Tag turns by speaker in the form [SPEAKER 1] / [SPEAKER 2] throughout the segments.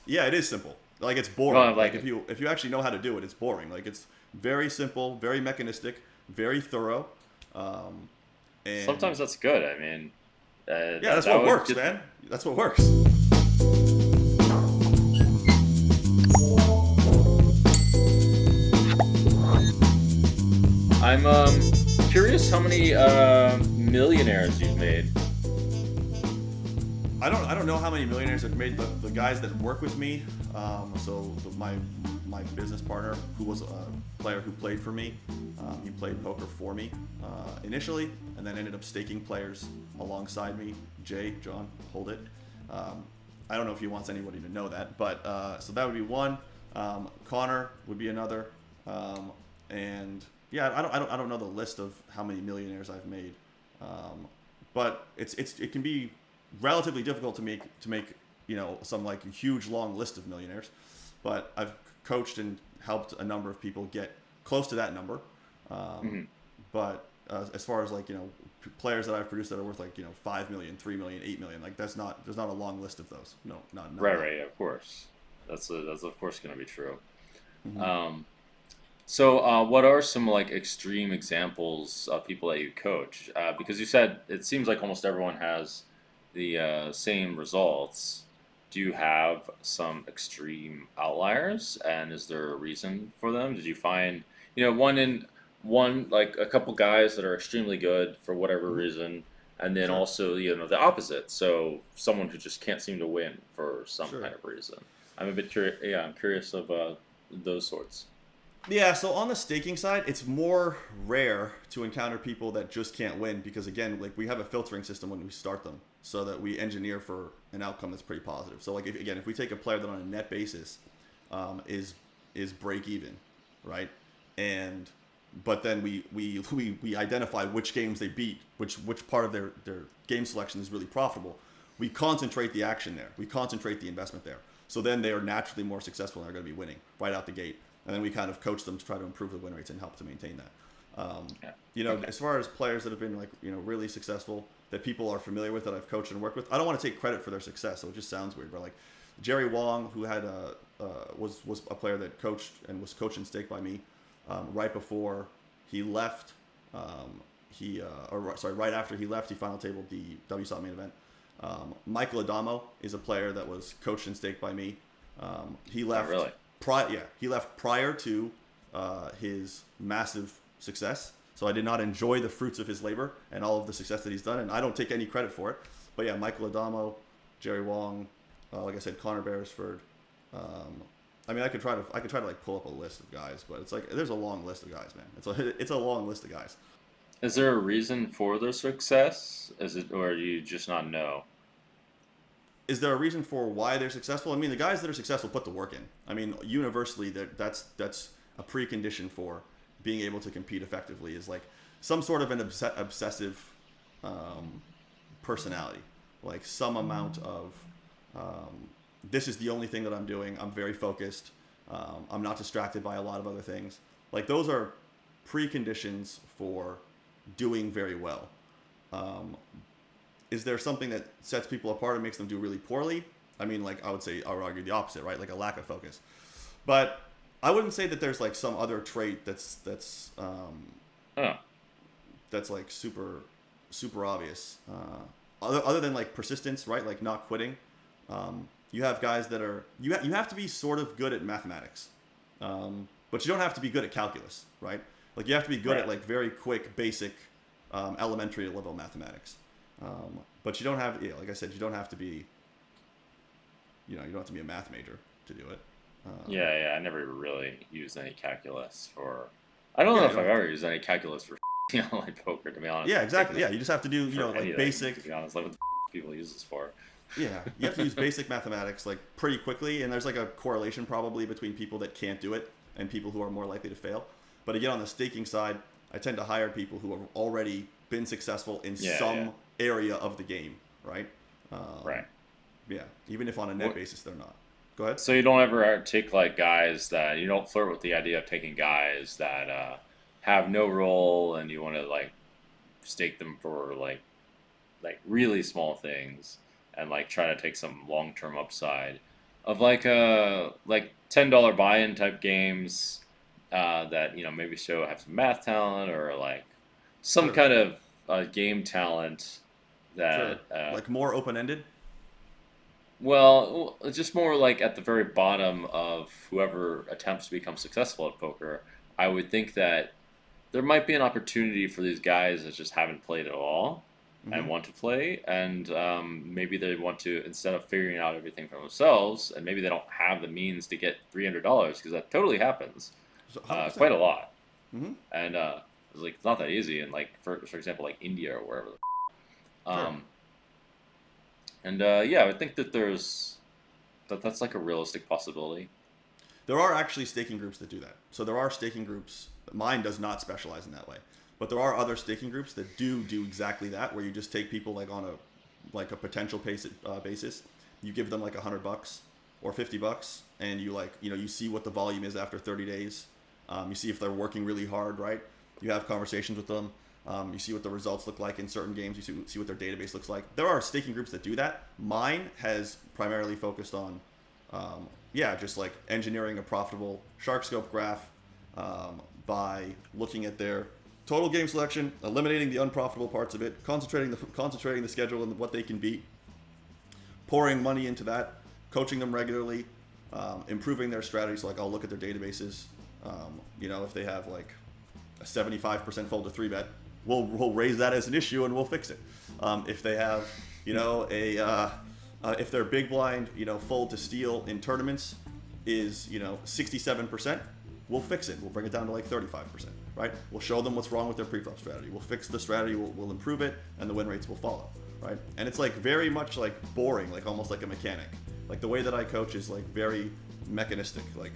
[SPEAKER 1] Yeah, it is simple. Like it's
[SPEAKER 2] Well, I
[SPEAKER 1] boring. Like
[SPEAKER 2] like it.
[SPEAKER 1] if you actually know how to do it, it's boring. Like it's very simple, very mechanistic, very thorough, um,
[SPEAKER 2] Sometimes
[SPEAKER 1] and
[SPEAKER 2] that's good. I mean,
[SPEAKER 1] yeah, that's
[SPEAKER 2] that
[SPEAKER 1] what
[SPEAKER 2] would
[SPEAKER 1] works,
[SPEAKER 2] get.
[SPEAKER 1] man. That's what works.
[SPEAKER 2] I'm curious how many millionaires you've made.
[SPEAKER 1] I don't know how many millionaires I've made. The guys that work with me, my business partner, who was a player who played for me, he played poker for me initially, and then ended up staking players alongside me. John, hold it. Um, I don't know if he wants anybody to know that, but so that would be one. Connor would be another, and yeah, I don't know the list of how many millionaires I've made, um, but it can be relatively difficult to make some like huge long list of millionaires, but I've coached and helped a number of people get close to that number. Um,
[SPEAKER 2] Hmm.
[SPEAKER 1] but as far as like players that I've produced that are worth like 5 million, 3 million, 8 million, like there's not a long list of those. No, none
[SPEAKER 2] Right,
[SPEAKER 1] yet.
[SPEAKER 2] right, of course. That's of course going to be true.
[SPEAKER 1] Hmm.
[SPEAKER 2] Um, so, what are some like extreme examples of people that you coach? Because you said it seems like almost everyone has the same results. Do you have some extreme outliers, and is there a reason for them? Did you find, one like a couple guys that are extremely good for whatever
[SPEAKER 1] Hmm.
[SPEAKER 2] reason, and then
[SPEAKER 1] Sure,
[SPEAKER 2] also the opposite, so someone who just can't seem to win for some
[SPEAKER 1] sure.
[SPEAKER 2] kind of reason? I'm a bit curious. Yeah, I'm curious of those sorts.
[SPEAKER 1] Yeah, so on the staking side, it's more rare to encounter people that just can't win because again, like we have a filtering system when we start them, so that we engineer for an outcome that's pretty positive. So like if we take a player that on a net basis is break even, right, and but then we identify which games they beat, which part of their game selection is really profitable. We concentrate the action there. We concentrate the investment there. So then they are naturally more successful and are going to be winning right out the gate. And then we kind of coach them to try to improve the win rates and help to maintain that.
[SPEAKER 2] Yeah. Okay.
[SPEAKER 1] As far as players that have been like really successful that people are familiar with that I've coached and worked with, I don't want to take credit for their success, so it just sounds weird. But like Jerry Wong, who had was a player that coached and was coached and staked by me right before he left. Right after he left, he final tabled the WSOP main event. Michael Adamo is a player that was coached and staked by me. He
[SPEAKER 2] Oh,
[SPEAKER 1] left
[SPEAKER 2] really?
[SPEAKER 1] he left prior to his massive success. So I did not enjoy the fruits of his labor and all of the success that he's done, and I don't take any credit for it. But yeah, Michael Adamo, Jerry Wong, like I said, Connor Beresford. Um, I mean, I could try to like pull up a list of guys, but it's like there's a long list of guys, man. It's a long list of guys.
[SPEAKER 2] Is there a reason for their success? Is it, or do you just not know?
[SPEAKER 1] Is there a reason for why they're successful? I mean, the guys that are successful put the work in. I mean, universally, that's a precondition for being able to compete effectively. Is like some sort of an obsessive um, personality, like some amount of this is the only thing that I'm doing. I'm very focused. I'm not distracted by a lot of other things. Like those are preconditions for doing very well. Um, is there something that sets people apart and makes them do really poorly? I mean, like I would argue the opposite, right? Like a lack of focus. But I wouldn't say that there's like some other trait
[SPEAKER 2] Oh,
[SPEAKER 1] that's like super obvious. Other than like persistence, right? Like not quitting. You have guys that are you have to be sort of good at mathematics, but you don't have to be good at calculus, right? Like you have to be good at
[SPEAKER 2] right.
[SPEAKER 1] like very quick, basic, elementary level mathematics. But you don't have, yeah, like I said, you don't have to be, you don't have to be a math major to do it. Um,
[SPEAKER 2] Yeah, yeah. I never really used any calculus for. I don't know
[SPEAKER 1] yeah, you
[SPEAKER 2] if
[SPEAKER 1] don't
[SPEAKER 2] I've
[SPEAKER 1] have to.
[SPEAKER 2] ever used any calculus for like poker. To be honest,
[SPEAKER 1] Yeah,
[SPEAKER 2] I think
[SPEAKER 1] exactly. Yeah, you just have to do,
[SPEAKER 2] for
[SPEAKER 1] like
[SPEAKER 2] anything.
[SPEAKER 1] basic.
[SPEAKER 2] To be honest, like what the people use this for.
[SPEAKER 1] Yeah, you have to use basic mathematics like pretty quickly, and there's like a correlation probably between people that can't do it and people who are more likely to fail. But again, on the staking side, I tend to hire people who have already been successful in
[SPEAKER 2] Yeah, yeah.
[SPEAKER 1] some area of the game, right? Um,
[SPEAKER 2] Right.
[SPEAKER 1] yeah, even if on a net
[SPEAKER 2] What?
[SPEAKER 1] basis they're not. Go ahead.
[SPEAKER 2] So you don't ever take like guys that you don't flirt with the idea of taking guys that have no role, and you want to like stake them for like really small things and like try to take some long term upside. of like $10 buy-in type games that maybe show have some math talent or like some
[SPEAKER 1] Sure.
[SPEAKER 2] kind of game talent
[SPEAKER 1] Sure.
[SPEAKER 2] that
[SPEAKER 1] Like more open ended.
[SPEAKER 2] well, just more like at the very bottom of whoever attempts to become successful at poker. I would think that there might be an opportunity for these guys that just haven't played at all
[SPEAKER 1] Mm-hmm.
[SPEAKER 2] and want to play, and maybe they want to, instead of figuring out everything for themselves, and maybe they don't have the means to get $300 because that totally happens,
[SPEAKER 1] So 100%.
[SPEAKER 2] quite a lot,
[SPEAKER 1] Mm-hmm.
[SPEAKER 2] and it's like it's not that easy, and like for example, like India or wherever.
[SPEAKER 1] Sure.
[SPEAKER 2] Um, and yeah, I think that that's like a realistic possibility.
[SPEAKER 1] There are actually staking groups that do that. So there are staking groups. Mine does not specialize in that way, but there are other staking groups that do exactly that, where you just take people like on a potential basis. You give them like $100 or $50, and you you see what the volume is after 30 days. You see if they're working really hard, right? You have conversations with them. You see what the results look like in certain games. You see what their database looks like. There are staking groups that do that. Mine has primarily focused on just like engineering a profitable shark scope graph by looking at their total game selection, eliminating the unprofitable parts of it, concentrating the schedule and what they can beat, pouring money into that, coaching them regularly, improving their strategies. So like I'll look at their databases. If they have like a 75% fold to 3-bet, we'll raise that as an issue and we'll fix it. If they have if their big blind fold to steal in tournaments is 67%, we'll fix it. We'll bring it down to like 35%, right? We'll show them what's wrong with their pre-flop strategy. We'll fix the strategy. We'll improve it, and the win rates will follow, right? And it's like very much like boring, like almost like a mechanic. Like the way that I coach is like very mechanistic. Like,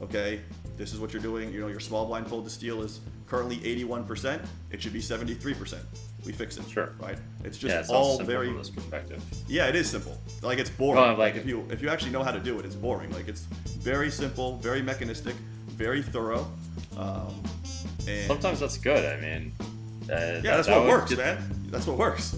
[SPEAKER 1] okay, this is what you're doing. Your small blind fold to steal is currently 81%. It should be 73%. We fix it.
[SPEAKER 2] Sure.
[SPEAKER 1] Right. It's
[SPEAKER 2] Yeah, it
[SPEAKER 1] just
[SPEAKER 2] sounds
[SPEAKER 1] all
[SPEAKER 2] simple
[SPEAKER 1] very.
[SPEAKER 2] from this perspective.
[SPEAKER 1] Yeah, it is simple. Like it's boring.
[SPEAKER 2] Well,
[SPEAKER 1] like if you actually know how to do it, it's boring. Like it's very simple, very mechanistic, very thorough. And
[SPEAKER 2] Sometimes that's good. I mean,
[SPEAKER 1] yeah, that's what works, man. That's what works.